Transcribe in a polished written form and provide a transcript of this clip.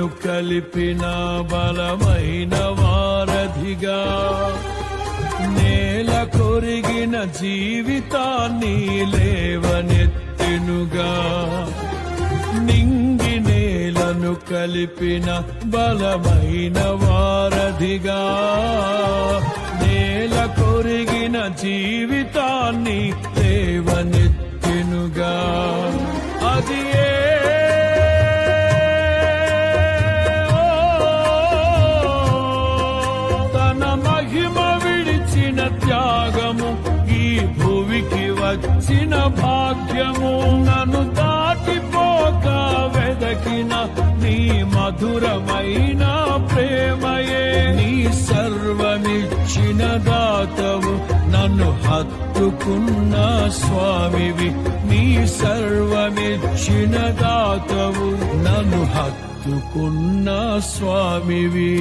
నీలను కలిపిన బలమైన వారధిగా, నేల కొరిగిన జీవితాన్ని లేవనెత్తెనుగా. నింగి నేలను కలిపిన బలమైన వారధిగా, నేల కొరిగిన జీవితాన్ని లేవనెత్తెనుగా. అది తన మహిమ విడిచిన త్యాగము, ఈ భూమికి వచ్చిన భాగ్యము. నన్ను దాటిపోక వెదకిన నీ మధురమైన ప్రేమయే. నీ సర్వమిచ్చిన దాతవు, నన్ను హత్తుకున్న స్వామివి. నీ సర్వమిచ్చిన దాతవు, నన్ను హత్తుకున్న స్వామివి.